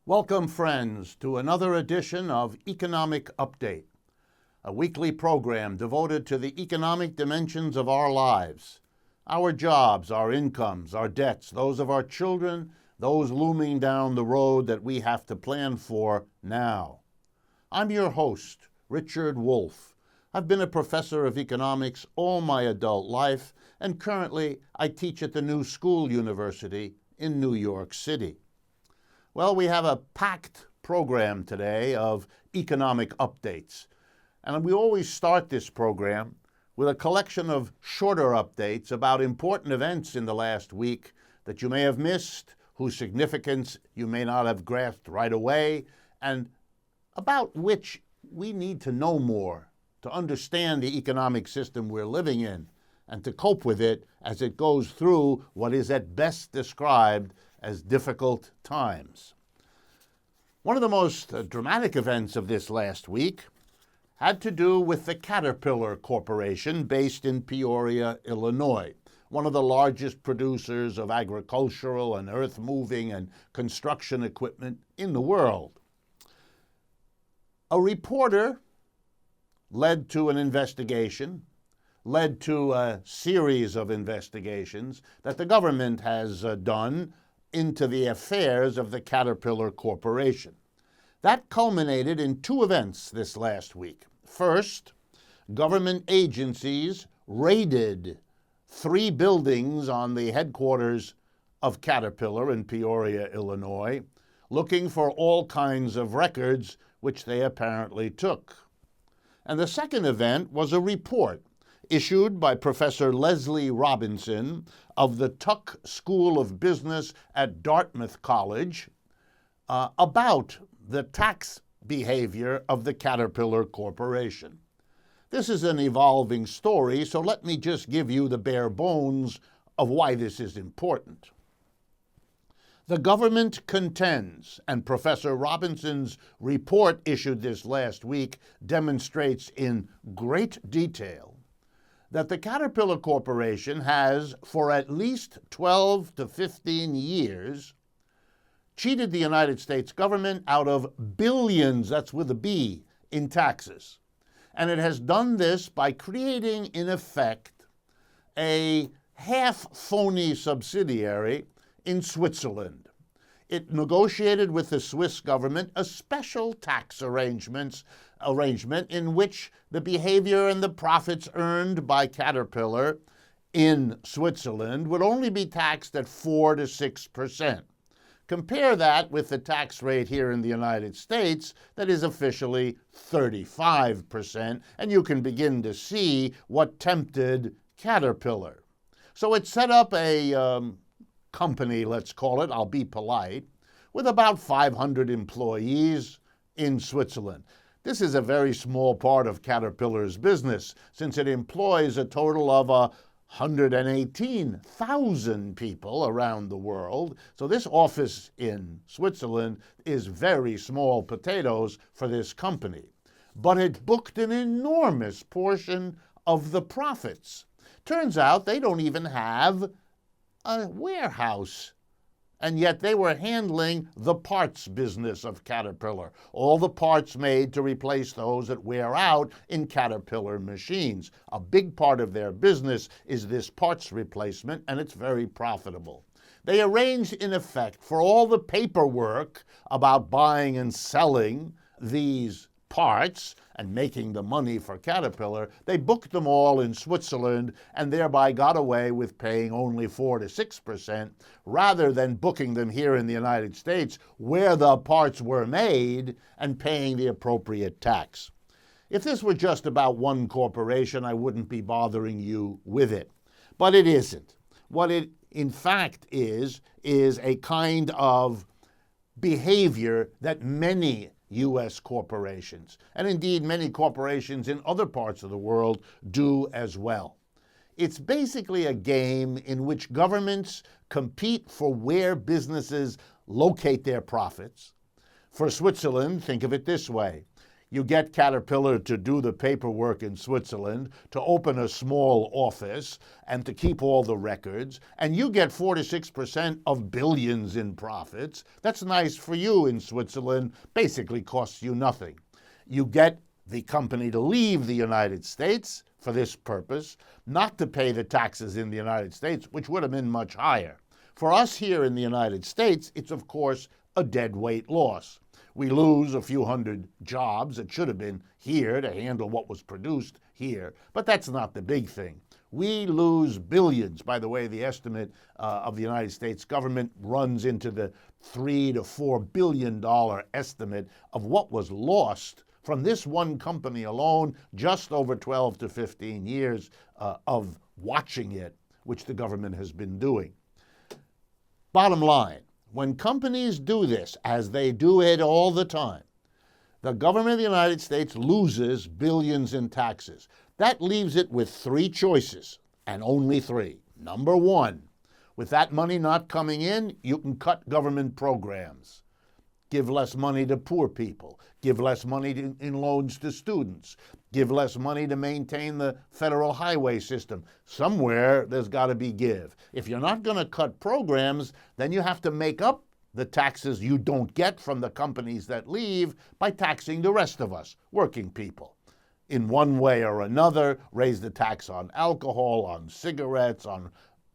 Welcome, friends, to another edition of Economic Update, a weekly program devoted to the economic dimensions of our lives, our jobs, our incomes, our debts, those of our children, those looming down the road that we have to plan for now. I'm your host, Richard Wolff. I've been a professor of economics all my adult life, and currently I teach at the New School University in New York City. Well, we have a packed program today of economic updates. And we always start this program with a collection of shorter updates about important events in the last week that you may have missed, whose significance you may not have grasped right away, and about which we need to know more to understand the economic system we're living in and to cope with it as it goes through what is at best described as difficult times. One of the most dramatic events of this last week had to do with the Caterpillar Corporation based in Peoria, Illinois, one of the largest producers of agricultural and earth-moving and construction equipment in the world. A reporter led to an investigation, led to a series of investigations that the government has done into the affairs of the Caterpillar Corporation. That culminated in two events this last week. First, government agencies raided 3 buildings on the headquarters of Caterpillar in Peoria, Illinois, looking for all kinds of records, which they apparently took. And the second event was a report issued by Professor Leslie Robinson of the Tuck School of Business at Dartmouth College about the tax behavior of the Caterpillar Corporation. This is an evolving story, so let me just give you the bare bones of why this is important. The government contends, and Professor Robinson's report issued this last week demonstrates in great detail, that the Caterpillar Corporation has, for at least 12 to 15 years, cheated the United States government out of billions, that's with a B, in taxes. And it has done this by creating, in effect, a half-phony subsidiary in Switzerland. It negotiated with the Swiss government a special tax arrangement in which the behavior and the profits earned by Caterpillar in Switzerland would only be taxed at 4 to 6%. Compare that with the tax rate here in the United States that is officially 35%, and you can begin to see what tempted Caterpillar. So it set up a company, let's call it, I'll be polite, with about 500 employees in Switzerland. This is a very small part of Caterpillar's business, since it employs a total of 118,000 people around the world. So this office in Switzerland is very small potatoes for this company. But it booked an enormous portion of the profits. Turns out they don't even have a warehouse, and yet they were handling the parts business of Caterpillar, all the parts made to replace those that wear out in Caterpillar machines. A big part of their business is this parts replacement, and it's very profitable. They arranged, in effect, for all the paperwork about buying and selling these parts and making the money for Caterpillar. They booked them all in Switzerland and thereby got away with paying only 4 to 6% rather than booking them here in the United States where the parts were made and paying the appropriate tax. If this were just about one corporation, I wouldn't be bothering you with it. But it isn't. What it in fact is a kind of behavior that many U.S. corporations, and indeed many corporations in other parts of the world, do as well. It's basically a game in which governments compete for where businesses locate their profits. For Switzerland, think of it this way. You get Caterpillar to do the paperwork in Switzerland, to open a small office, and to keep all the records, and you get 4 to 6% of billions in profits. That's nice for you in Switzerland, basically costs you nothing. You get the company to leave the United States for this purpose, not to pay the taxes in the United States, which would have been much higher. For us here in the United States, it's of course a deadweight loss. We lose a few hundred jobs that should have been here to handle what was produced here, but that's not the big thing. We lose billions. By the way, the estimate of the United States government runs into the $3 to $4 billion estimate of what was lost from this one company alone, just over 12 to 15 years of watching it, which the government has been doing. Bottom line, when companies do this, as they do it all the time, the government of the United States loses billions in taxes. That leaves it with 3 choices, and only 3. Number 1, with that money not coming in, you can cut government programs. Give less money to poor people, give less money in loans to students, give less money to maintain the federal highway system. Somewhere there's got to be give. If you're not going to cut programs, then you have to make up the taxes you don't get from the companies that leave by taxing the rest of us, working people. In one way or another, raise the tax on alcohol, on cigarettes, on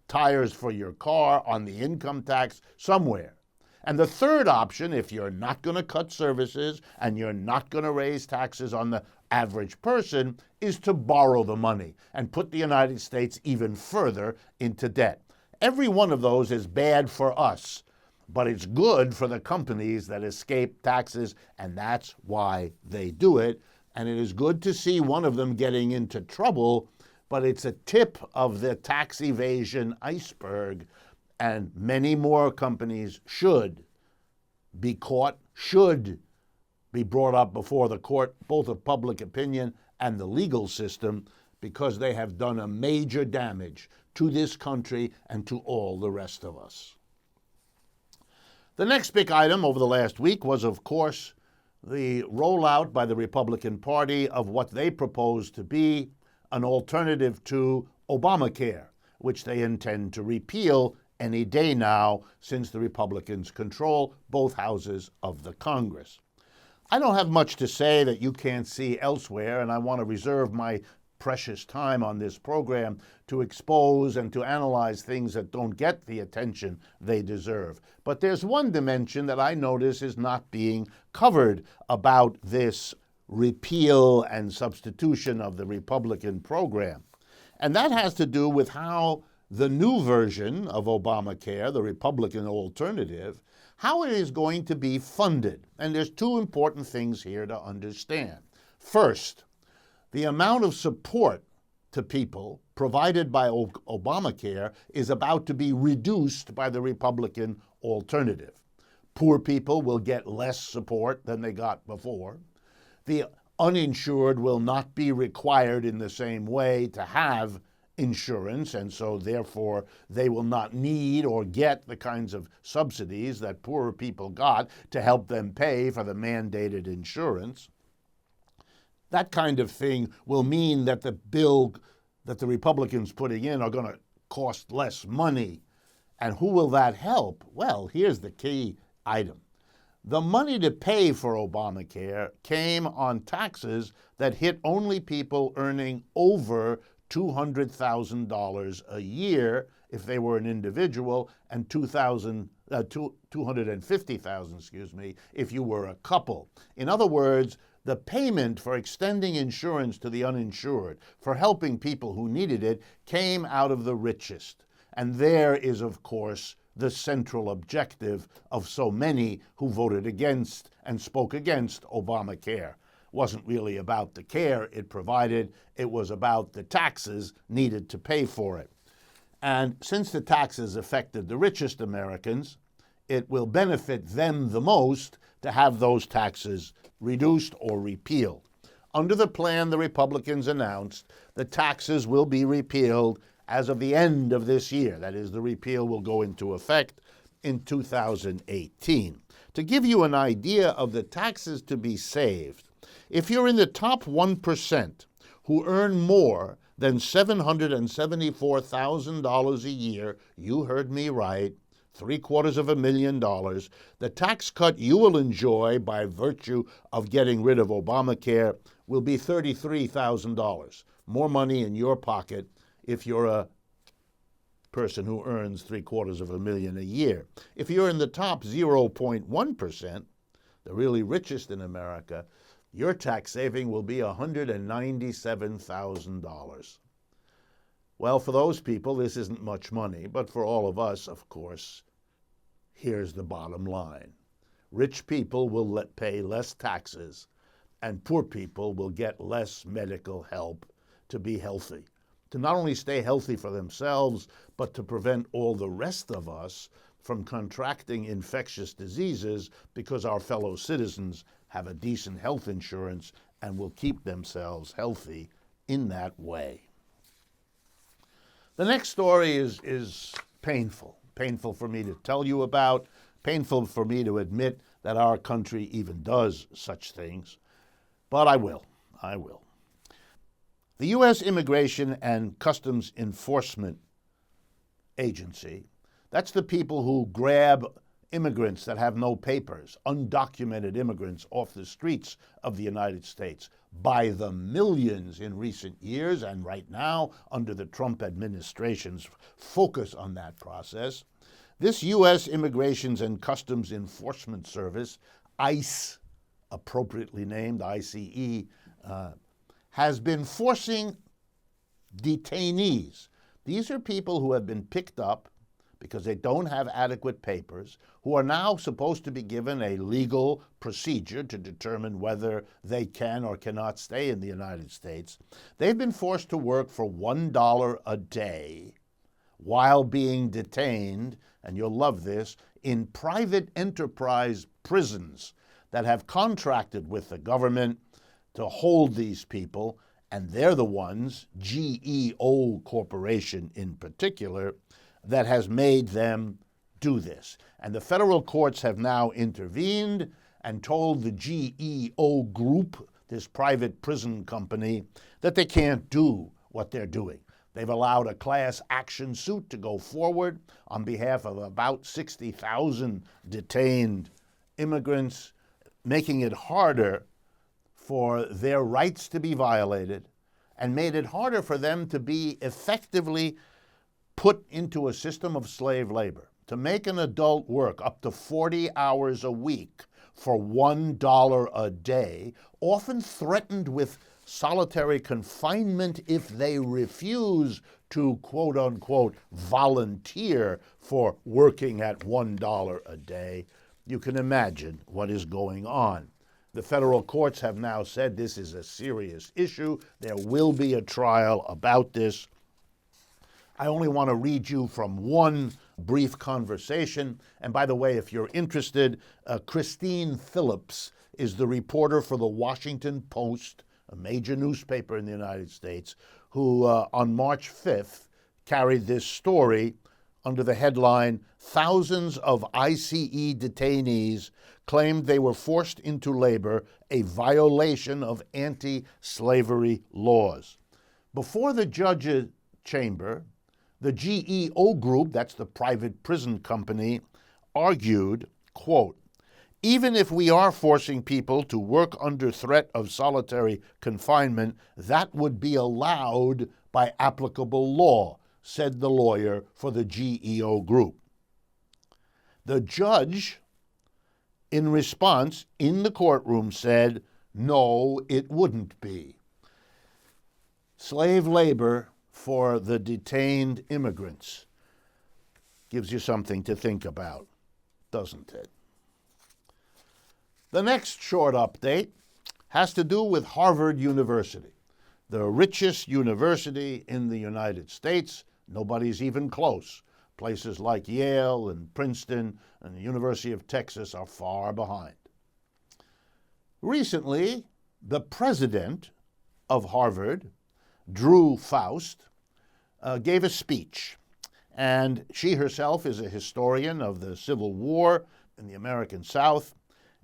tires for your car, on the income tax, somewhere. And the third option, if you're not going to cut services and you're not going to raise taxes on the average person, is to borrow the money and put the United States even further into debt. Every one of those is bad for us, but it's good for the companies that escape taxes, and that's why they do it. And it is good to see one of them getting into trouble, but it's a tip of the tax evasion iceberg. And many more companies should be caught, should be brought up before the court, both of public opinion and the legal system, because they have done a major damage to this country and to all the rest of us. The next big item over the last week was, of course, the rollout by the Republican Party of what they propose to be an alternative to Obamacare, which they intend to repeal any day now, since the Republicans control both houses of the Congress. I don't have much to say that you can't see elsewhere, and I want to reserve my precious time on this program to expose and to analyze things that don't get the attention they deserve. But there's one dimension that I notice is not being covered about this repeal and substitution of the Republican program. And that has to do with how the new version of Obamacare, the Republican alternative, how it is going to be funded. And there's 2 important things here to understand. First, the amount of support to people provided by Obamacare is about to be reduced by the Republican alternative. Poor people will get less support than they got before. The uninsured will not be required in the same way to have insurance, and so therefore they will not need or get the kinds of subsidies that poorer people got to help them pay for the mandated insurance. That kind of thing will mean that the bill that the Republicans putting in are going to cost less money. And who will that help? Well, here's the key item. The money to pay for Obamacare came on taxes that hit only people earning over $200,000 a year if they were an individual, and $250,000, if you were a couple. In other words, the payment for extending insurance to the uninsured, for helping people who needed it, came out of the richest. And there is, of course, the central objective of so many who voted against and spoke against Obamacare. Wasn't really about the care it provided, it was about the taxes needed to pay for it. And since the taxes affected the richest Americans, it will benefit them the most to have those taxes reduced or repealed. Under the plan the Republicans announced, the taxes will be repealed as of the end of this year. That is, the repeal will go into effect in 2018. To give you an idea of the taxes to be saved, If you're in the top 1% who earn more than $774,000 a year, you heard me right, $750,000, the tax cut you will enjoy by virtue of getting rid of Obamacare will be $33,000. More money in your pocket if you're a person who earns $750,000 a year. If you're in the top 0.1%, the really richest in America, your tax saving will be $197,000. Well, for those people, this isn't much money, but for all of us, of course, here's the bottom line. Rich people will pay less taxes, and poor people will get less medical help to be healthy, to not only stay healthy for themselves, but to prevent all the rest of us from contracting infectious diseases because our fellow citizens have a decent health insurance and will keep themselves healthy in that way. The next story is painful for me to tell you about, painful for me to admit that our country even does such things, but I will. The U.S. Immigration and Customs Enforcement Agency, that's the people who grab immigrants that have no papers, undocumented immigrants off the streets of the United States by the millions in recent years, and right now, under the Trump administration's focus on that process. This U.S. Immigration and Customs Enforcement Service, ICE, appropriately named ICE, has been forcing detainees. These are people who have been picked up because they don't have adequate papers, who are now supposed to be given a legal procedure to determine whether they can or cannot stay in the United States. They've been forced to work for $1 a day while being detained, and you'll love this, in private enterprise prisons that have contracted with the government to hold these people, and they're the ones, GEO Corporation in particular, that has made them do this. And the federal courts have now intervened and told the GEO Group, this private prison company, that they can't do what they're doing. They've allowed a class action suit to go forward on behalf of about 60,000 detained immigrants, making it harder for their rights to be violated and made it harder for them to be effectively put into a system of slave labor, to make an adult work up to 40 hours a week for $1 a day, often threatened with solitary confinement if they refuse to, quote unquote, volunteer for working at $1 a day. You can imagine what is going on. The federal courts have now said this is a serious issue. There will be a trial about this. I only want to read you from one brief conversation. And by the way, if you're interested, Christine Phillips is the reporter for the Washington Post, a major newspaper in the United States, who on March 5th carried this story under the headline, "Thousands of ICE detainees claimed they were forced into labor, a violation of anti-slavery laws." Before the judge's chamber, the GEO Group, that's the private prison company, argued, quote, "Even if we are forcing people to work under threat of solitary confinement, that would be allowed by applicable law," said the lawyer for the GEO Group. The judge, in response, in the courtroom said, no, it wouldn't be. Slave labor for the detained immigrants gives you something to think about, doesn't it? The next short update has to do with Harvard University, the richest university in the United States. Nobody's even close. Places like Yale and Princeton and the University of Texas are far behind. Recently, the president of Harvard, Drew Faust, gave a speech. And she herself is a historian of the Civil War in the American South.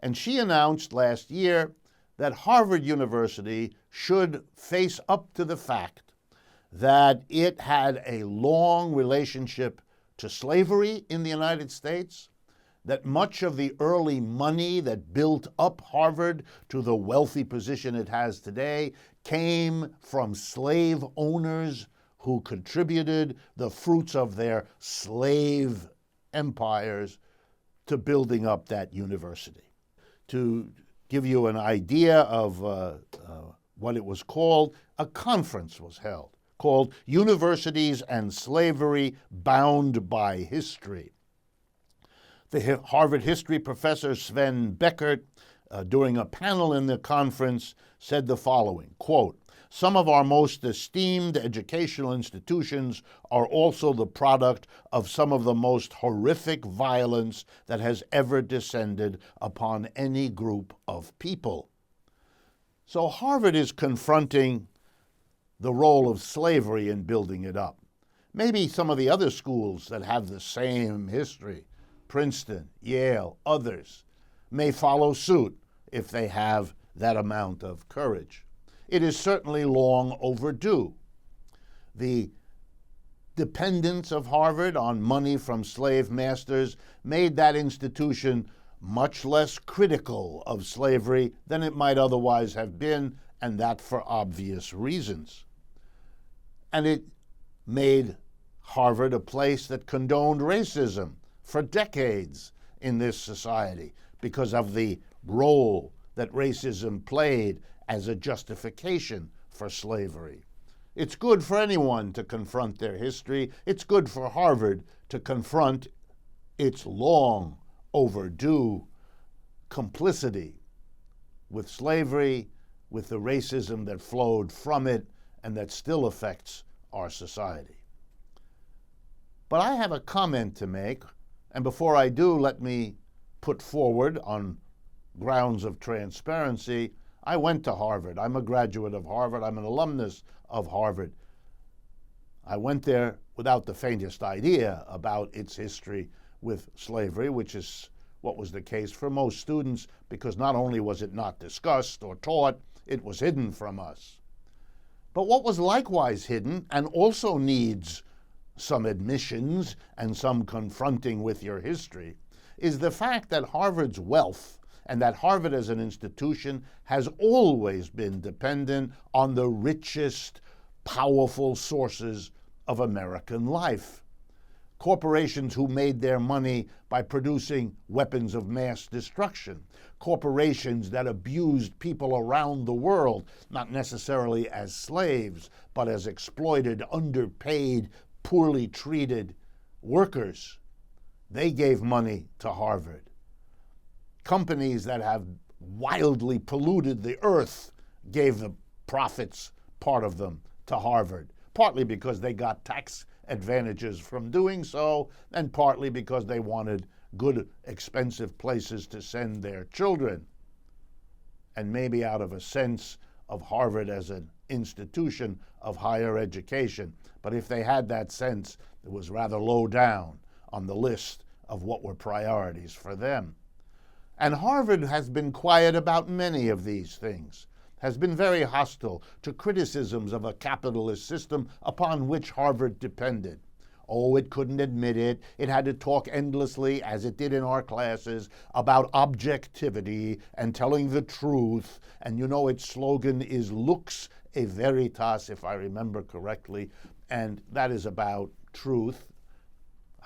And she announced last year that Harvard University should face up to the fact that it had a long relationship to slavery in the United States, that much of the early money that built up Harvard to the wealthy position it has today came from slave owners who contributed the fruits of their slave empires to building up that university. To give you an idea of what it was called, a conference was held called Universities and Slavery Bound by History. The Harvard history professor Sven Beckert, during a panel in the conference, said the following, quote, "Some of our most esteemed educational institutions are also the product of some of the most horrific violence that has ever descended upon any group of people." So Harvard is confronting the role of slavery in building it up. Maybe some of the other schools that have the same history, Princeton, Yale, others, may follow suit if they have that amount of courage. It is certainly long overdue. The dependence of Harvard on money from slave masters made that institution much less critical of slavery than it might otherwise have been, and that for obvious reasons. And it made Harvard a place that condoned racism for decades in this society because of the role that racism played as a justification for slavery. It's good for anyone to confront their history. It's good for Harvard to confront its long overdue complicity with slavery, with the racism that flowed from it and that still affects our society. But I have a comment to make, and before I do, let me put forward, on grounds of transparency, I went to Harvard. I'm a graduate of Harvard. I'm an alumnus of Harvard. I went there without the faintest idea about its history with slavery, which is what was the case for most students, because not only was it not discussed or taught, it was hidden from us. But what was likewise hidden, and also needs some admissions and some confronting with your history, is the fact that Harvard's wealth and that Harvard as an institution has always been dependent on the richest, powerful sources of American life. Corporations who made their money by producing weapons of mass destruction. Corporations that abused people around the world, not necessarily as slaves, but as exploited, underpaid, poorly treated workers. They gave money to Harvard. Companies that have wildly polluted the earth gave the profits, part of them, to Harvard, partly because they got tax advantages from doing so, and partly because they wanted good, expensive places to send their children, and maybe out of a sense of Harvard as an institution of higher education. But if they had that sense, it was rather low down on the list of what were priorities for them. And Harvard has been quiet about many of these things, has been very hostile to criticisms of a capitalist system upon which Harvard depended. Oh, it couldn't admit it. It had to talk endlessly, as it did in our classes, about objectivity and telling the truth. And you know, its slogan is Lux e Veritas, if I remember correctly, and that is about truth.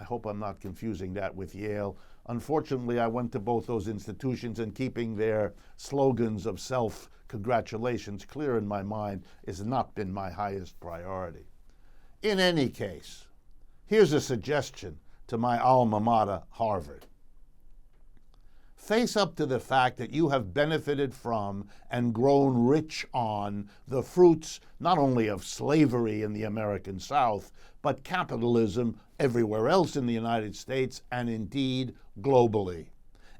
I hope I'm not confusing that with Yale. Unfortunately, I went to both those institutions, and keeping their slogans of self-congratulations clear in my mind has not been my highest priority. In any case, here's a suggestion to my alma mater, Harvard. Face up to the fact that you have benefited from and grown rich on the fruits not only of slavery in the American South, but capitalism everywhere else in the United States and indeed globally.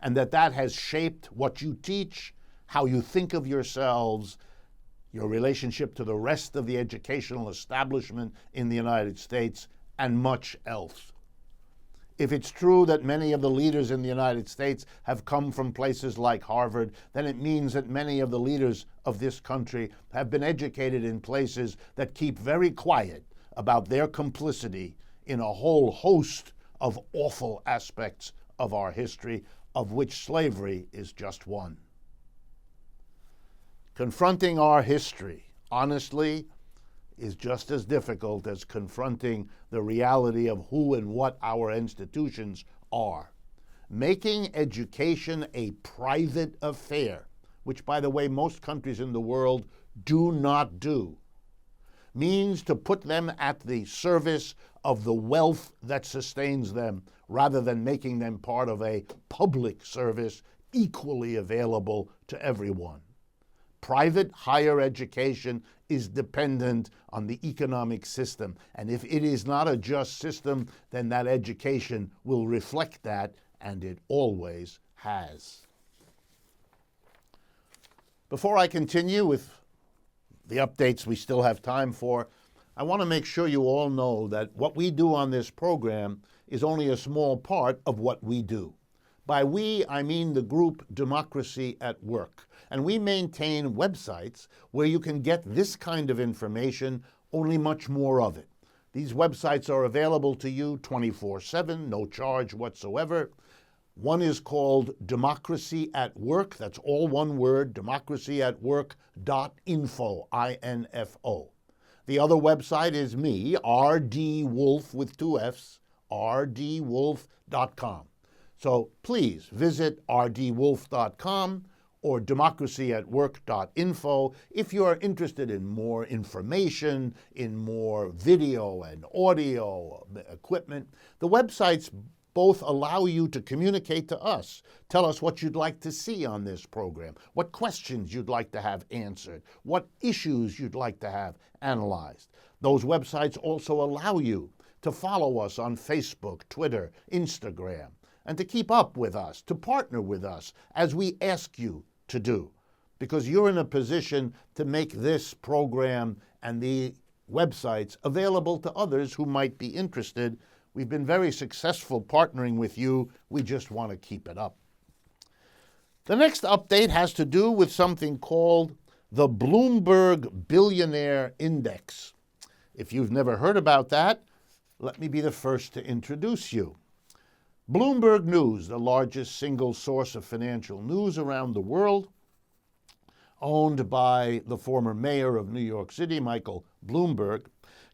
And that has shaped what you teach, how you think of yourselves, your relationship to the rest of the educational establishment in the United States, and much else. If it's true that many of the leaders in the United States have come from places like Harvard, then it means that many of the leaders of this country have been educated in places that keep very quiet about their complicity in a whole host of awful aspects of our history, of which slavery is just one. Confronting our history, honestly, is just as difficult as confronting the reality of who and what our institutions are. Making education a private affair, which, by the way, most countries in the world do not do, means to put them at the service of the wealth that sustains them, rather than making them part of a public service equally available to everyone. Private higher education is dependent on the economic system, and if it is not a just system, then that education will reflect that, and it always has. Before I continue with the updates we still have time for, I want to make sure you all know that what we do on this program is only a small part of what we do. By we, I mean the group Democracy at Work. And we maintain websites where you can get this kind of information, only much more of it. These websites are available to you 24/7, no charge whatsoever. One is called Democracy at Work. That's all one word, democracyatwork.info, I-N-F-O. The other website is me, R.D. Wolf with two F's, rdwolf.com. So please visit rdwolf.com or democracyatwork.info if you are interested in more information, in more video and audio equipment. The websites both allow you to communicate to us. Tell us what you'd like to see on this program, what questions you'd like to have answered, what issues you'd like to have analyzed. Those websites also allow you to follow us on Facebook, Twitter, Instagram, and to keep up with us, to partner with us as we ask you to do, because you're in a position to make this program and the websites available to others who might be interested. We've been very successful partnering with you. We just want to keep it up. The next update has to do with something called the Bloomberg Billionaire Index. If you've never heard about that, let me be the first to introduce you. Bloomberg News, the largest single source of financial news around the world, owned by the former mayor of New York City, Michael Bloomberg,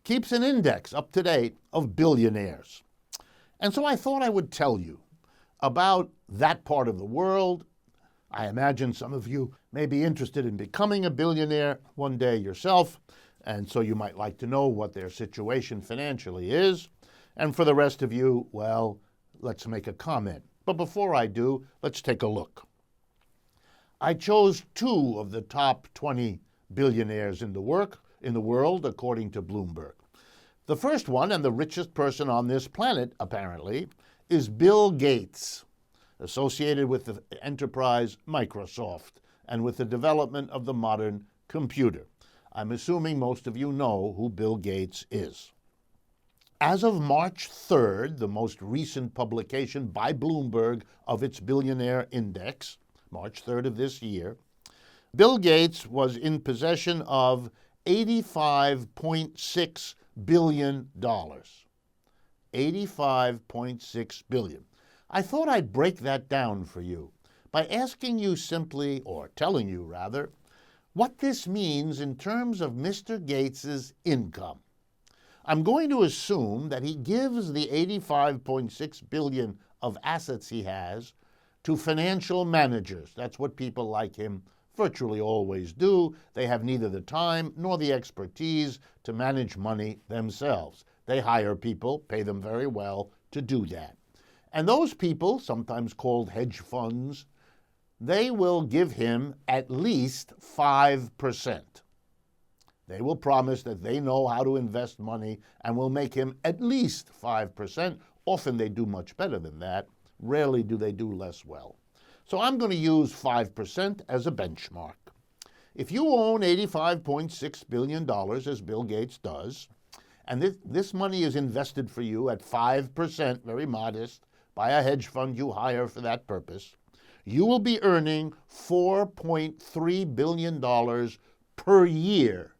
keeps an index up to date of billionaires. And so I thought I would tell you about that part of the world. I imagine some of you may be interested in becoming a billionaire one day yourself, and so you might like to know what their situation financially is. And for the rest of you, well, let's make a comment. But before I do, let's take a look. I chose 2 of the top 20 billionaires in the world, according to Bloomberg. The first one, and the richest person on this planet, apparently, is Bill Gates, associated with the enterprise Microsoft and with the development of the modern computer. I'm assuming most of you know who Bill Gates is. As of March 3rd, the most recent publication by Bloomberg of its billionaire index, March 3rd of this year, Bill Gates was in possession of $85.6 billion. $85.6 billion. I thought I'd break that down for you by asking you simply, or telling you rather, what this means in terms of Mr. Gates's income. I'm going to assume that he gives the $85.6 billion of assets he has to financial managers. That's what people like him virtually always do. They have neither the time nor the expertise to manage money themselves. They hire people, pay them very well to do that. And those people, sometimes called hedge funds, they will give him at least 5%. They will promise that they know how to invest money and will make him at least 5%. Often they do much better than that. Rarely do they do less well. So I'm going to use 5% as a benchmark. If you own $85.6 billion, as Bill Gates does, and this money is invested for you at 5%, very modest, by a hedge fund you hire for that purpose, you will be earning $4.3 billion per year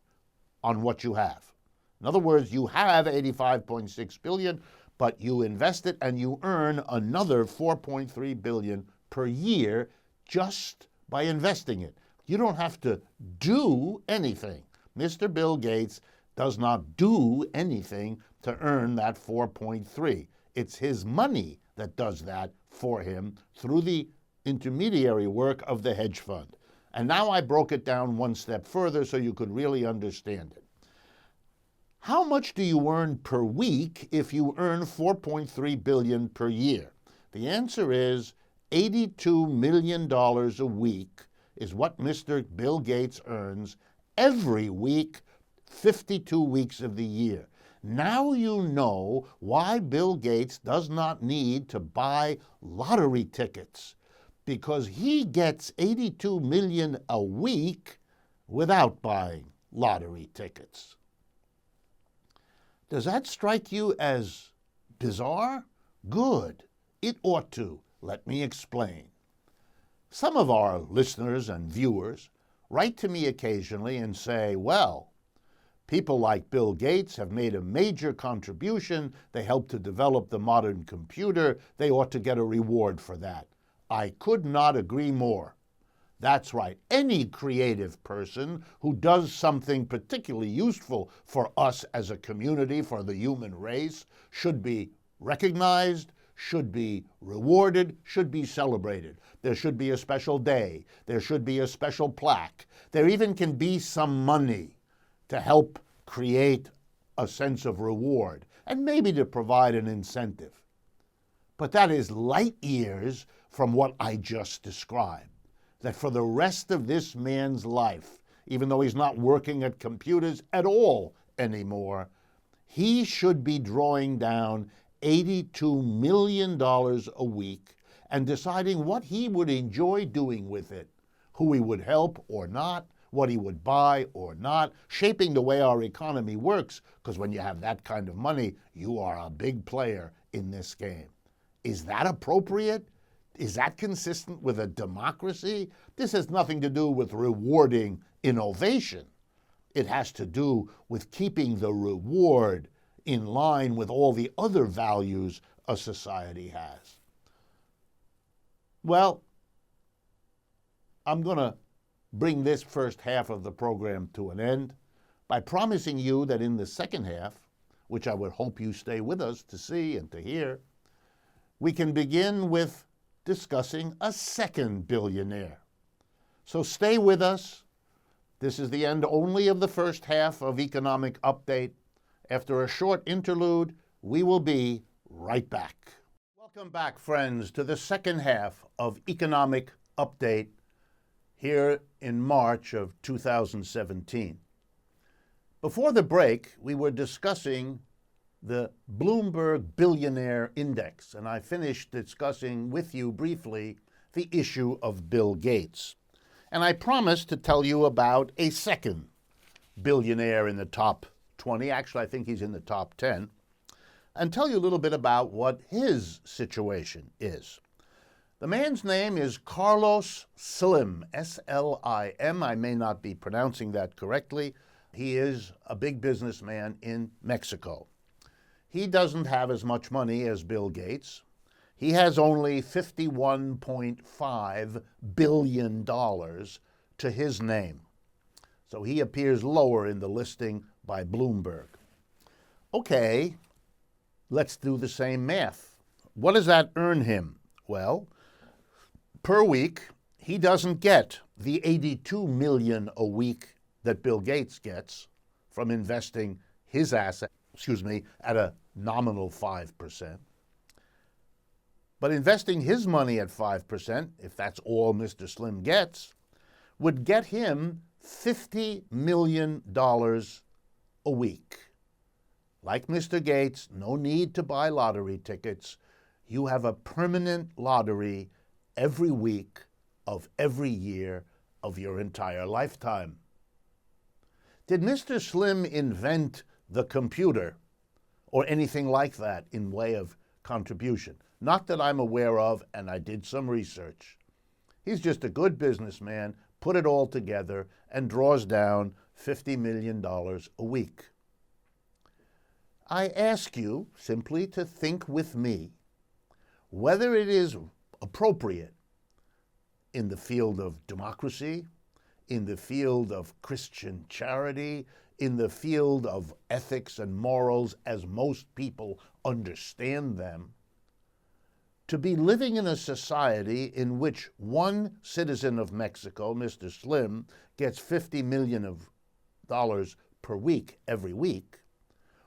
on what you have. In other words, you have $85.6 billion, but you invest it and you earn another $4.3 billion per year just by investing it. You don't have to do anything. Mr. Bill Gates does not do anything to earn that 4.3. It's his money that does that for him through the intermediary work of the hedge fund. And now I broke it down one step further so you could really understand it. How much do you earn per week if you earn $4.3 billion per year? The answer is $82 million a week is what Mr. Bill Gates earns every week, 52 weeks of the year. Now you know why Bill Gates does not need to buy lottery tickets, because he gets $82 million a week without buying lottery tickets. Does that strike you as bizarre? Good. It ought to. Let me explain. Some of our listeners and viewers write to me occasionally and say, well, people like Bill Gates have made a major contribution. They helped to develop the modern computer. They ought to get a reward for that. I could not agree more. That's right. Any creative person who does something particularly useful for us as a community, for the human race, should be recognized, should be rewarded, should be celebrated. There should be a special day. There should be a special plaque. There even can be some money to help create a sense of reward and maybe to provide an incentive. But that is light years from what I just described. That for the rest of this man's life, even though he's not working at computers at all anymore, he should be drawing down $82 million a week and deciding what he would enjoy doing with it, who he would help or not, what he would buy or not, shaping the way our economy works, because when you have that kind of money, you are a big player in this game. Is that appropriate? Is that consistent with a democracy? This has nothing to do with rewarding innovation. It has to do with keeping the reward in line with all the other values a society has. Well, I'm going to bring this first half of the program to an end by promising you that in the second half, which I would hope you stay with us to see and to hear, we can begin with discussing a second billionaire. So stay with us. This is the end only of the first half of Economic Update. After a short interlude, we will be right back. Welcome back, friends, to the second half of Economic Update here in March of 2017. Before the break, we were discussing the Bloomberg Billionaire Index, and I finished discussing with you briefly the issue of Bill Gates. And I promised to tell you about a second billionaire in the top 20, actually I think he's in the top 10, and tell you a little bit about what his situation is. The man's name is Carlos Slim, S-L-I-M. I may not be pronouncing that correctly. He is a big businessman in Mexico. He doesn't have as much money as Bill Gates. He has only $51.5 billion to his name. So he appears lower in the listing by Bloomberg. Okay, let's do the same math. What does that earn him? Well, per week, he doesn't get the $82 million a week that Bill Gates gets from investing his asset, at a nominal 5%. But investing his money at 5%, if that's all Mr. Slim gets, would get him $50 million a week. Like Mr. Gates, no need to buy lottery tickets. You have a permanent lottery every week of every year of your entire lifetime. Did Mr. Slim invent the computer, or anything like that in way of contribution. Not that I'm aware of, and I did some research. He's just a good businessman, put it all together, and draws down $50 million a week. I ask you simply to think with me whether it is appropriate in the field of democracy, in the field of Christian charity, in the field of ethics and morals as most people understand them, to be living in a society in which one citizen of Mexico, Mr. Slim, gets $50 million per week every week,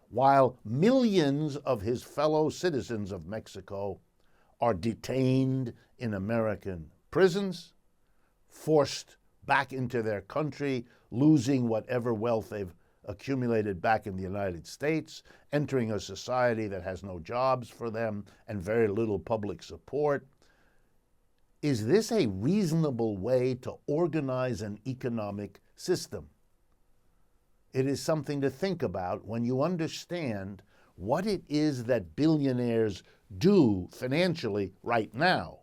while millions of his fellow citizens of Mexico are detained in American prisons, forced back into their country, losing whatever wealth they've accumulated back in the United States, entering a society that has no jobs for them and very little public support. Is this a reasonable way to organize an economic system? It is something to think about when you understand what it is that billionaires do financially right now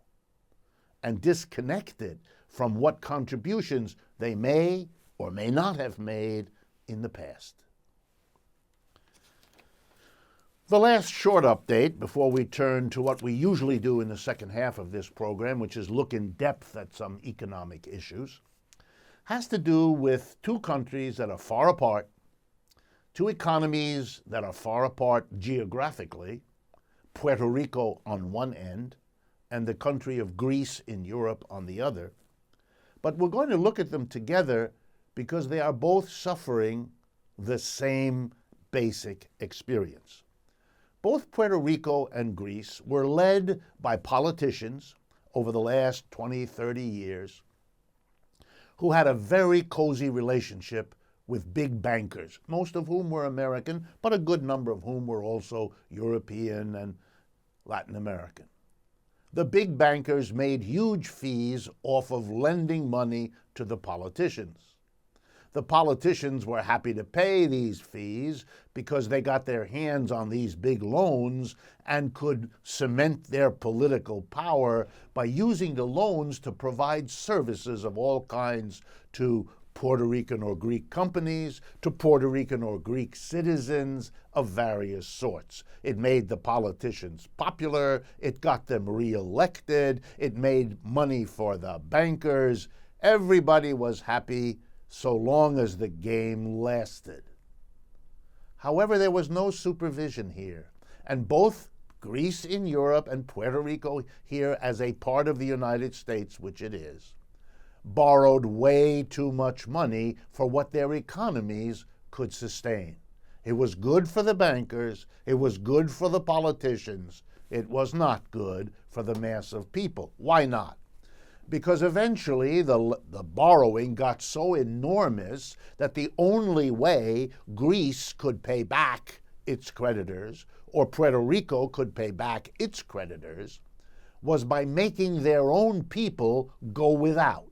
and disconnect it from what contributions they may or may not have made in the past. The last short update before we turn to what we usually do in the second half of this program, which is look in depth at some economic issues, has to do with two countries that are far apart, two economies that are far apart geographically, Puerto Rico on one end and the country of Greece in Europe on the other. But we're going to look at them together because they are both suffering the same basic experience. Both Puerto Rico and Greece were led by politicians over the last 20, 30 years who had a very cozy relationship with big bankers, most of whom were American, but a good number of whom were also European and Latin American. The big bankers made huge fees off of lending money to the politicians. The politicians were happy to pay these fees because they got their hands on these big loans and could cement their political power by using the loans to provide services of all kinds to Puerto Rican or Greek companies, to Puerto Rican or Greek citizens of various sorts. It made the politicians popular, it got them reelected, it made money for the bankers. Everybody was happy so long as the game lasted. However, there was no supervision here, and both Greece in Europe and Puerto Rico here as a part of the United States, which it is, borrowed way too much money for what their economies could sustain. It was good for the bankers, it was good for the politicians, it was not good for the mass of people. Why not? Because eventually the borrowing got so enormous that the only way Greece could pay back its creditors, or Puerto Rico could pay back its creditors, was by making their own people go without.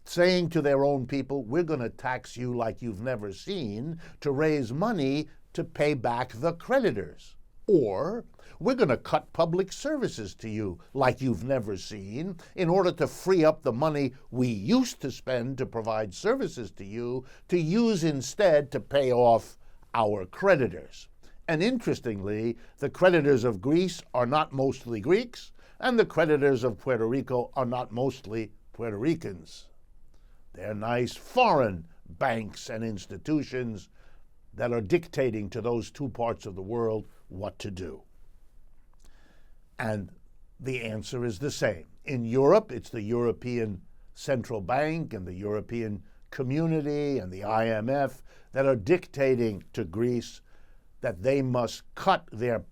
Saying to their own people, we're going to tax you like you've never seen to raise money to pay back the creditors. Or we're going to cut public services to you like you've never seen in order to free up the money we used to spend to provide services to you to use instead to pay off our creditors. And interestingly, the creditors of Greece are not mostly Greeks, and the creditors of Puerto Rico are not mostly Puerto Ricans. They're nice foreign banks and institutions that are dictating to those two parts of the world what to do. And the answer is the same. In Europe, it's the European Central Bank and the European Community and the IMF that are dictating to Greece that they must cut their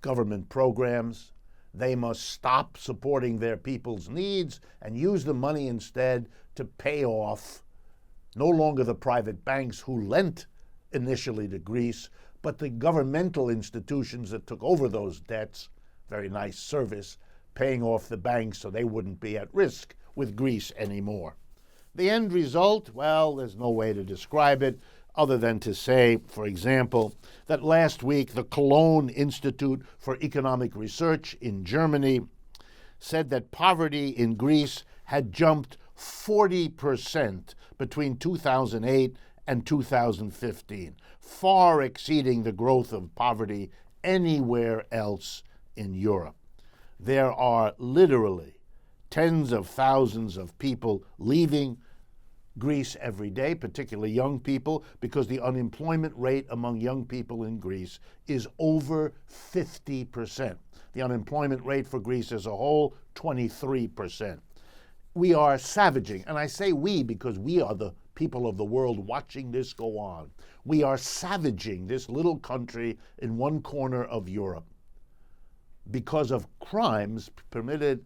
government programs, they must stop supporting their people's needs and use the money instead to pay off no longer the private banks who lent initially to Greece, but the governmental institutions that took over those debts. Very nice service, paying off the banks so they wouldn't be at risk with Greece anymore. The end result, well, there's no way to describe it other than to say, for example, that last week the Cologne Institute for Economic Research in Germany said that poverty in Greece had jumped 40% between 2008 and 2015, far exceeding the growth of poverty anywhere else in Europe. There are literally tens of thousands of people leaving Greece every day, particularly young people, because the unemployment rate among young people in Greece is over 50%. The unemployment rate for Greece as a whole, 23%. We are savaging, and I say we because we are the people of the world watching this go on. We are savaging this little country in one corner of Europe because of crimes committed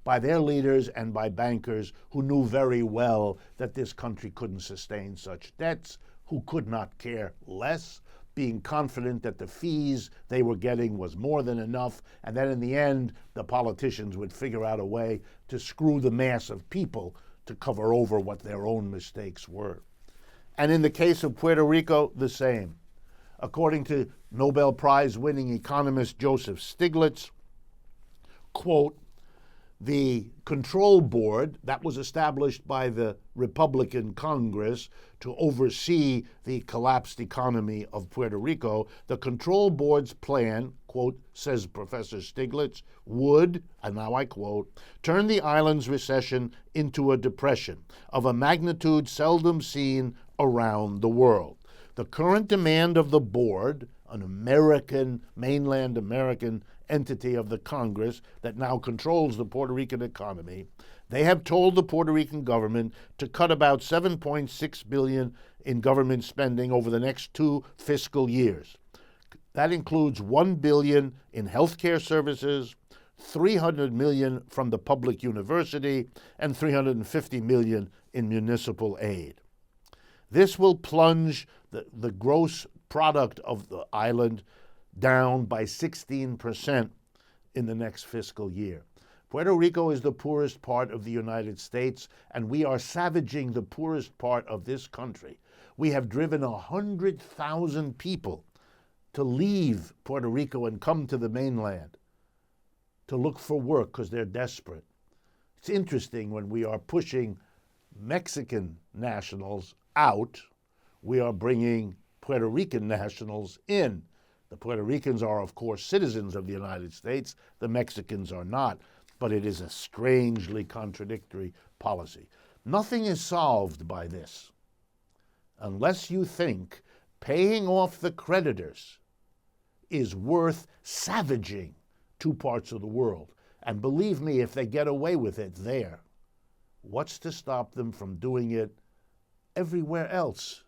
by their leaders and by bankers who knew very well that this country couldn't sustain such debts, who could not care less, being confident that the fees they were getting was more than enough, and then in the end, the politicians would figure out a way to screw the mass of people to cover over what their own mistakes were. And in the case of Puerto Rico, the same. According to Nobel Prize-winning economist Joseph Stiglitz, quote, the control board that was established by the Republican Congress to oversee the collapsed economy of Puerto Rico, the control board's plan, quote, says Professor Stiglitz, would, and now I quote, turn the island's recession into a depression of a magnitude seldom seen around the world. The current demand of the board, an American, mainland American entity of the Congress that now controls the Puerto Rican economy, they have told the Puerto Rican government to cut about $7.6 billion in government spending over the next 2 fiscal years. That includes $1 billion in healthcare services, $300 million from the public university, and $350 million in municipal aid. This will plunge the gross product of the island down by 16% in the next fiscal year. Puerto Rico is the poorest part of the United States, and we are savaging the poorest part of this country. We have driven 100,000 people to leave Puerto Rico and come to the mainland to look for work because they're desperate. It's interesting when we are pushing Mexican nationals out, we are bringing Puerto Rican nationals in. The Puerto Ricans are, of course, citizens of the United States. The Mexicans are not. But it is a strangely contradictory policy. Nothing is solved by this unless you think paying off the creditors is worth savaging 2 parts of the world. And believe me, if they get away with it there, what's to stop them from doing it everywhere else?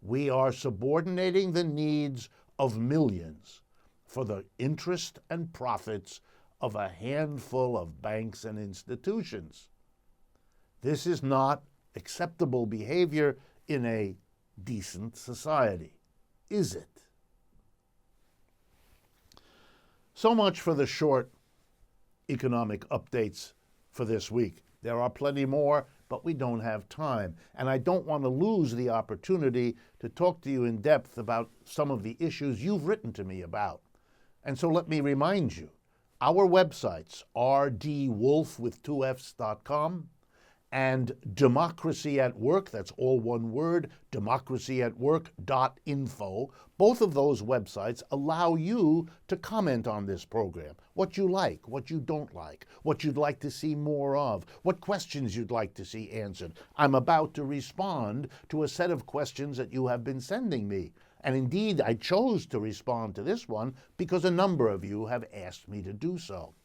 We are subordinating the needs of millions for the interest and profits of a handful of banks and institutions. This is not acceptable behavior in a decent society, is it? So much for the short economic updates for this week. There are plenty more, but we don't have time. And I don't want to lose the opportunity to talk to you in depth about some of the issues you've written to me about. And so let me remind you, our websites, rdwolf.com and Democracy at Work, that's all one word, democracyatwork.info. Both of those websites allow you to comment on this program, what you like, what you don't like, what you'd like to see more of, what questions you'd like to see answered. I'm about to respond to a set of questions that you have been sending me. And indeed, I chose to respond to this one because a number of you have asked me to do so.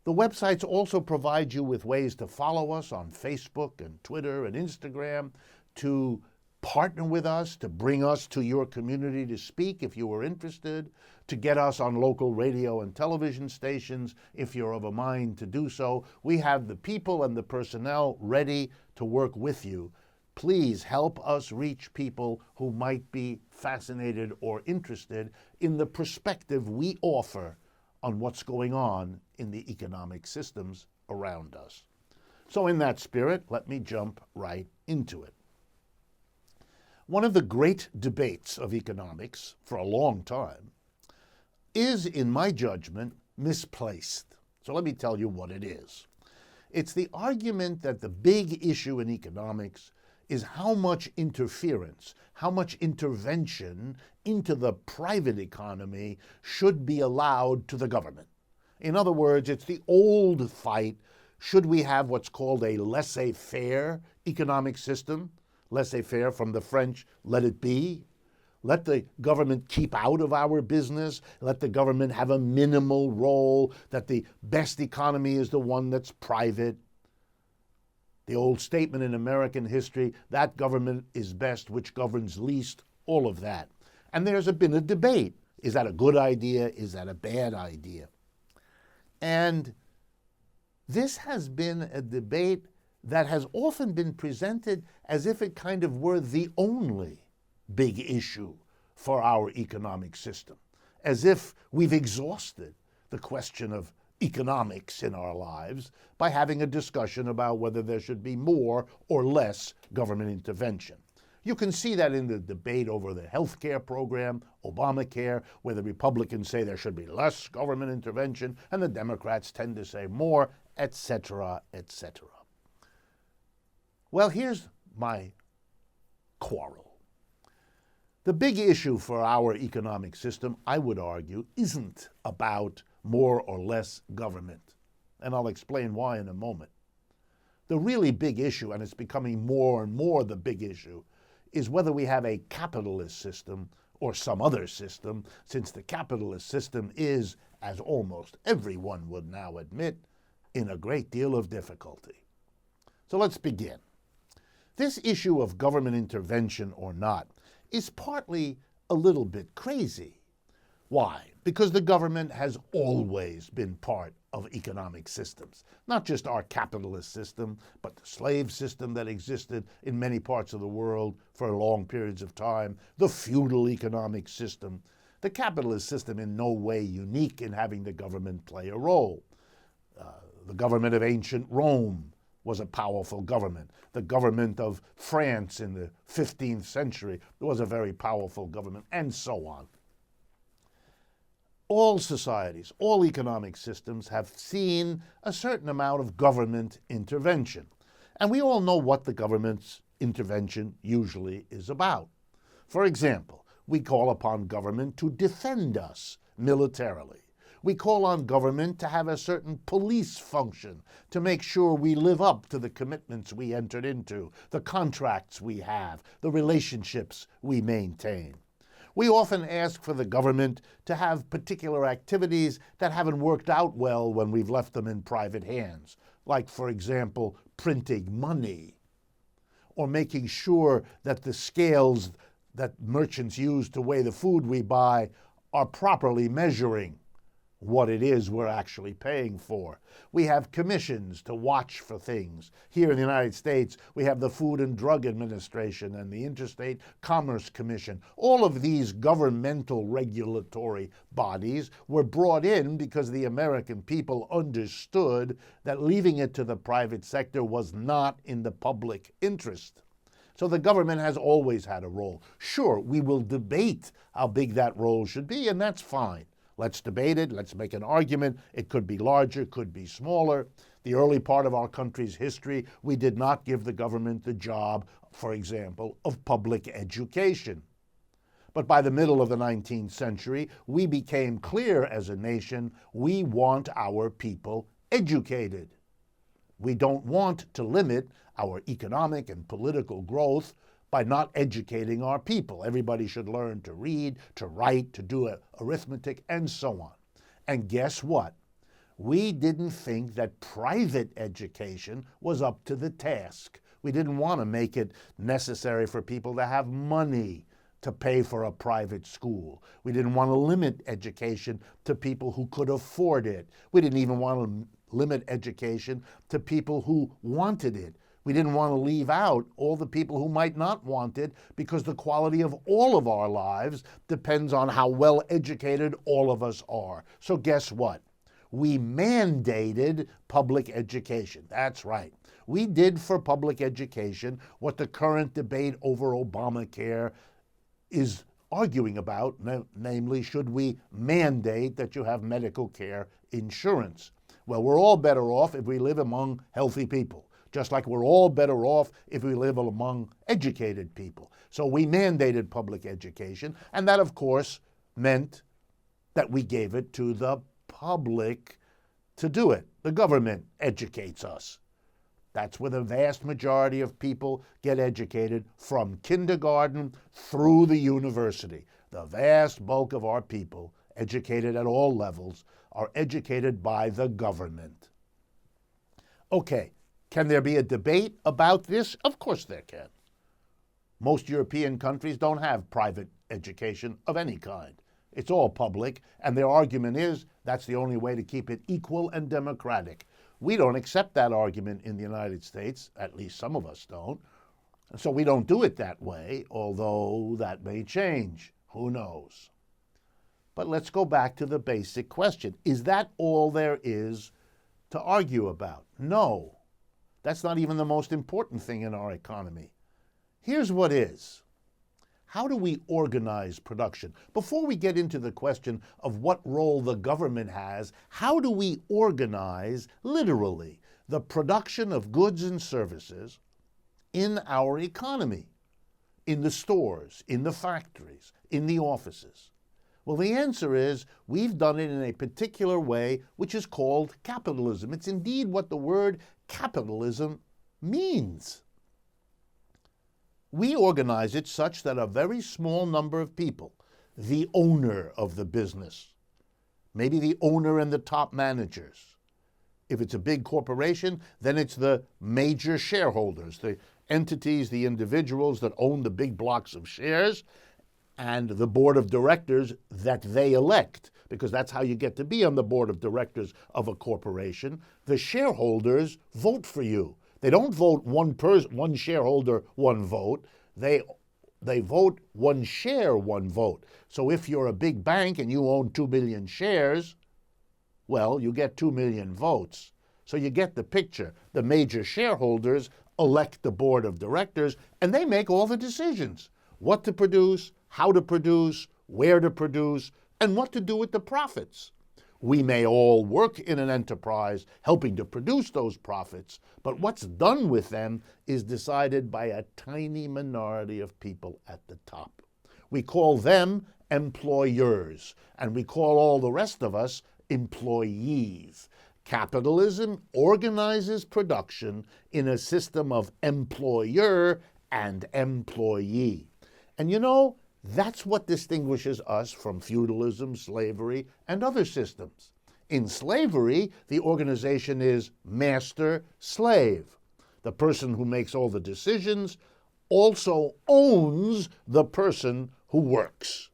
The websites also provide you with ways to follow us on Facebook and Twitter and Instagram, to partner with us, to bring us to your community to speak if you are interested, to get us on local radio and television stations if you're of a mind to do so. We have the people and the personnel ready to work with you. Please help us reach people who might be fascinated or interested in the perspective we offer on what's going on in the economic systems around us. So in that spirit, let me jump right into it. One of the great debates of economics for a long time is, in my judgment, misplaced. So let me tell you what it is. It's the argument that the big issue in economics is how much interference, how much intervention into the private economy should be allowed to the government. In other words, it's the old fight, should we have what's called a laissez-faire economic system? Laissez-faire from the French, let it be. Let the government keep out of our business. Let the government have a minimal role, that the best economy is the one that's private. The old statement in American history, that government is best which governs least, all of that. And there's been a debate. Is that a good idea? Is that a bad idea? And this has been a debate that has often been presented as if it kind of were the only big issue for our economic system, as if we've exhausted the question of economics in our lives by having a discussion about whether there should be more or less government intervention. You can see that in the debate over the health care program, Obamacare, where the Republicans say there should be less government intervention and the Democrats tend to say more, etc., etc. Well, here's my quarrel. The big issue for our economic system, I would argue, isn't about more or less government. And I'll explain why in a moment. The really big issue, and it's becoming more and more the big issue, is whether we have a capitalist system or some other system, since the capitalist system is, as almost everyone would now admit, in a great deal of difficulty. So let's begin. This issue of government intervention or not is partly a little bit crazy. Why? Because the government has always been part of economic systems, not just our capitalist system, but the slave system that existed in many parts of the world for long periods of time, the feudal economic system. The capitalist system in no way unique in having the government play a role. The government of ancient Rome was a powerful government. The government of France in the 15th century was a very powerful government, and so on. All societies, all economic systems have seen a certain amount of government intervention. And we all know what the government's intervention usually is about. For example, we call upon government to defend us militarily. We call on government to have a certain police function to make sure we live up to the commitments we entered into, the contracts we have, the relationships we maintain. We often ask for the government to have particular activities that haven't worked out well when we've left them in private hands, like, for example, printing money, or making sure that the scales that merchants use to weigh the food we buy are properly measuring what it is we're actually paying for. We have commissions to watch for things. Here in the United States, we have the Food and Drug Administration and the Interstate Commerce Commission. All of these governmental regulatory bodies were brought in because the American people understood that leaving it to the private sector was not in the public interest. So the government has always had a role. Sure, we will debate how big that role should be, and that's fine. Let's debate it. Let's make an argument. It could be larger, could be smaller. The early part of our country's history, we did not give the government the job, for example, of public education. But by the middle of the 19th century, we became clear as a nation, we want our people educated. We don't want to limit our economic and political growth by not educating our people. Everybody should learn to read, to write, to do arithmetic, and so on. And guess what? We didn't think that private education was up to the task. We didn't want to make it necessary for people to have money to pay for a private school. We didn't want to limit education to people who could afford it. We didn't even want to limit education to people who wanted it. We didn't want to leave out all the people who might not want it, because the quality of all of our lives depends on how well educated all of us are. So guess what? We mandated public education. That's right. We did for public education what the current debate over Obamacare is arguing about, namely, should we mandate that you have medical care insurance? Well, we're all better off if we live among healthy people, just like we're all better off if we live among educated people. So we mandated public education, and that, of course, meant that we gave it to the public to do it. The government educates us. That's where the vast majority of people get educated, from kindergarten through the university. The vast bulk of our people, educated at all levels, are educated by the government. Okay, can there be a debate about this? Of course there can. Most European countries don't have private education of any kind. It's all public, and their argument is that's the only way to keep it equal and democratic. We don't accept that argument in the United States, at least some of us don't. So we don't do it that way, although that may change. Who knows? But let's go back to the basic question. Is that all there is to argue about? No. That's not even the most important thing in our economy. Here's what is. How do we organize production? Before we get into the question of what role the government has, how do we organize, literally, the production of goods and services in our economy, in the stores, in the factories, in the offices? Well, the answer is we've done it in a particular way, which is called capitalism. It's indeed what the word capitalism means. We organize it such that a very small number of people, the owner of the business, maybe the owner and the top managers. If it's a big corporation, then it's the major shareholders, the entities, the individuals that own the big blocks of shares, and the board of directors that they elect, because that's how you get to be on the board of directors of a corporation. The shareholders vote for you. They don't vote one shareholder, one vote. They vote one share, one vote. So if you're a big bank and you own 2 million shares, well, you get 2 million votes. So you get the picture. The major shareholders elect the board of directors, and they make all the decisions. What to produce, how to produce, where to produce, and what to do with the profits. We may all work in an enterprise helping to produce those profits, but what's done with them is decided by a tiny minority of people at the top. We call them employers, and we call all the rest of us employees. Capitalism organizes production in a system of employer and employee. And you know, that's what distinguishes us from feudalism, slavery, and other systems. In slavery, the organization is master-slave. The person who makes all the decisions also owns the person who works.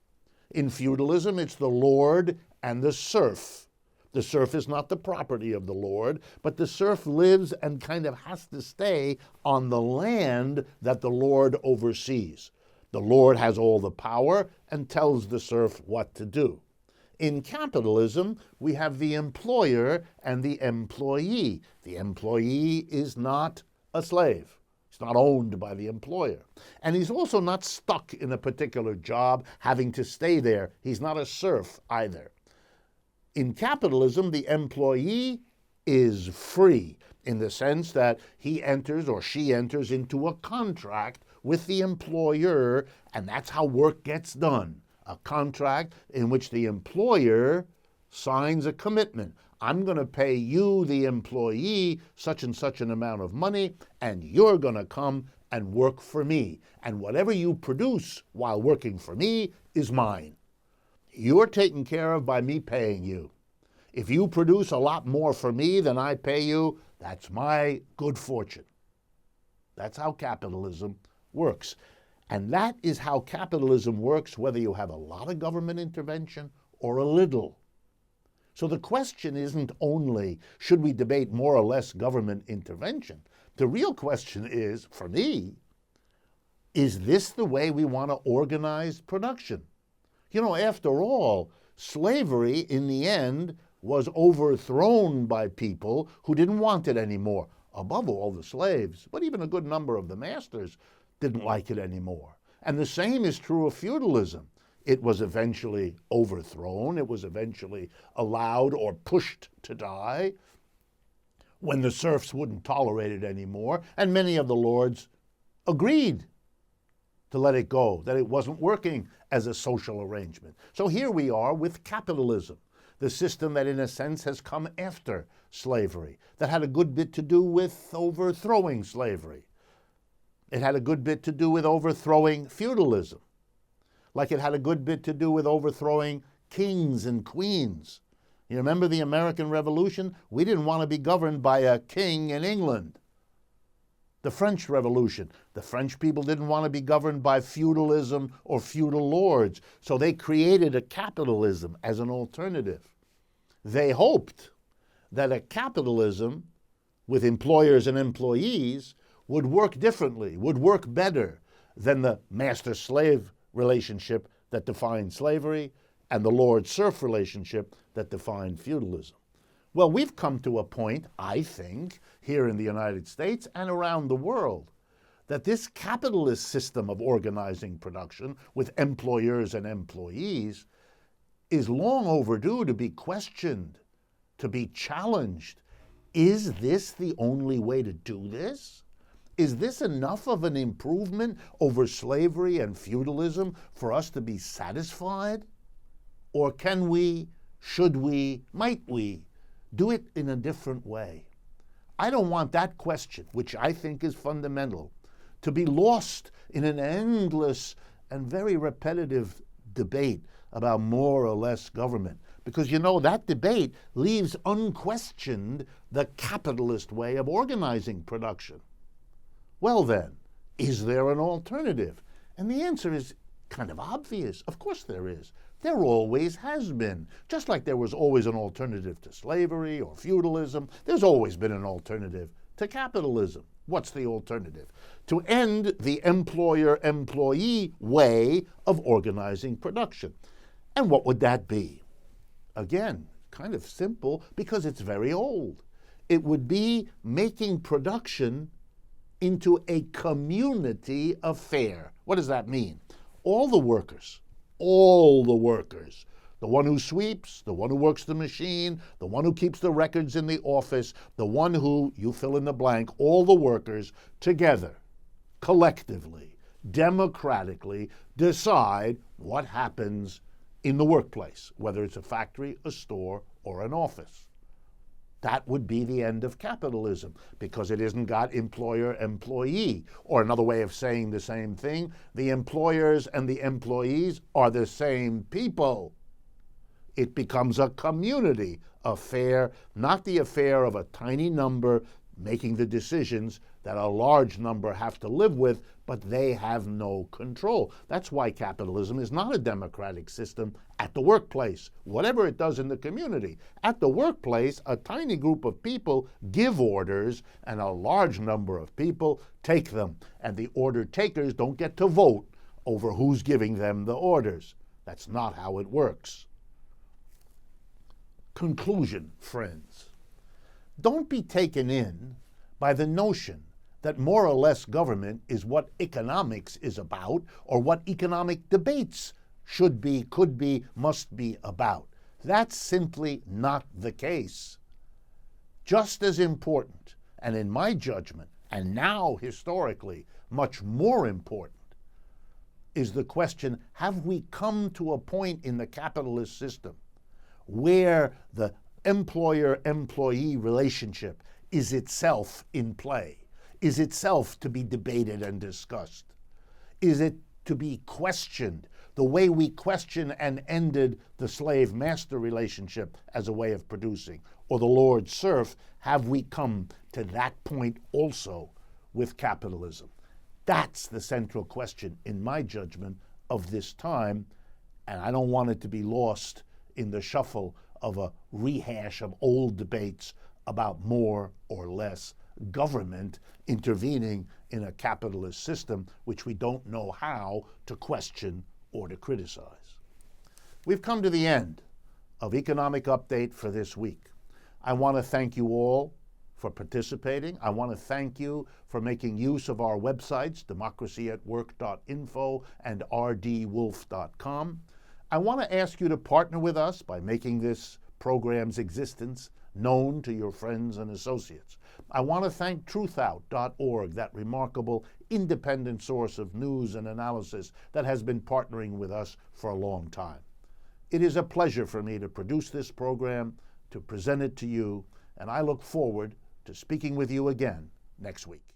In feudalism, it's the lord and the serf. The serf is not the property of the lord, but the serf lives and kind of has to stay on the land that the lord oversees. The lord has all the power and tells the serf what to do. In capitalism, we have the employer and the employee. The employee is not a slave. He's not owned by the employer. And he's also not stuck in a particular job, having to stay there. He's not a serf either. In capitalism, the employee is free in the sense that he enters or she enters into a contract with the employer, and that's how work gets done. A contract in which the employer signs a commitment. I'm going to pay you, the employee, such and such an amount of money, and you're going to come and work for me. And whatever you produce while working for me is mine. You're taken care of by me paying you. If you produce a lot more for me than I pay you, that's my good fortune. That's how capitalism works. And that is how capitalism works, whether you have a lot of government intervention or a little. So the question isn't only, should we debate more or less government intervention? The real question is, for me, is this the way we want to organize production? You know, after all, slavery in the end was overthrown by people who didn't want it anymore. above all the slaves, but even a good number of the masters didn't like it anymore. And the same is true of feudalism. It was eventually overthrown. It was eventually allowed or pushed to die when the serfs wouldn't tolerate it anymore, and many of the lords agreed to let it go, that it wasn't working as a social arrangement. So here we are with capitalism, the system that in a sense has come after slavery, that had a good bit to do with overthrowing slavery. It had a good bit to do with overthrowing feudalism, like it had a good bit to do with overthrowing kings and queens. You remember the American Revolution? We didn't want to be governed by a king in England. The French Revolution, the French people didn't want to be governed by feudalism or feudal lords, so they created a capitalism as an alternative. They hoped that a capitalism with employers and employees would work differently, would work better than the master-slave relationship that defined slavery and the lord-serf relationship that defined feudalism. Well, we've come to a point, I think, here in the United States and around the world, that this capitalist system of organizing production with employers and employees is long overdue to be questioned, to be challenged. Is this the only way to do this? Is this enough of an improvement over slavery and feudalism for us to be satisfied? Or can we, should we, might we do it in a different way? I don't want that question, which I think is fundamental, to be lost in an endless and very repetitive debate about more or less government. Because, you know, that debate leaves unquestioned the capitalist way of organizing production. Well then, is there an alternative? And the answer is kind of obvious. Of course there is. There always has been. Just like there was always an alternative to slavery or feudalism, there's always been an alternative to capitalism. What's the alternative? To end the employer-employee way of organizing production. And what would that be? Again, kind of simple because it's very old. It would be making production into a community affair. What does that mean? All the workers, the one who sweeps, the one who works the machine, the one who keeps the records in the office, the one who, you fill in the blank, all the workers together, collectively, democratically decide what happens in the workplace, whether it's a factory, a store, or an office. That would be the end of capitalism because it isn't got employer-employee. Or another way of saying the same thing, the employers and the employees are the same people. It becomes a community affair, not the affair of a tiny number making the decisions that a large number have to live with, but they have no control. That's why capitalism is not a democratic system at the workplace, whatever it does in the community. At the workplace, a tiny group of people give orders, and a large number of people take them. And the order takers don't get to vote over who's giving them the orders. That's not how it works. Conclusion, friends. Don't be taken in by the notion that more or less government is what economics is about or what economic debates should be, could be, must be about. That's simply not the case. Just as important, and in my judgment, and now historically much more important, is the question, have we come to a point in the capitalist system where the employer-employee relationship is itself in play? Is itself to be debated and discussed? Is it to be questioned the way we question and ended the slave-master relationship as a way of producing, or the lord-serf? Have we come to that point also with capitalism? That's the central question, in my judgment, of this time, and I don't want it to be lost in the shuffle of a rehash of old debates about more or less government intervening in a capitalist system which we don't know how to question or to criticize. We've come to the end of Economic Update for this week. I want to thank you all for participating. I want to thank you for making use of our websites, democracyatwork.info and rdwolf.com. I want to ask you to partner with us by making this program's existence known to your friends and associates. I want to thank truthout.org, that remarkable independent source of news and analysis that has been partnering with us for a long time. It is a pleasure for me to produce this program, to present it to you, and I look forward to speaking with you again next week.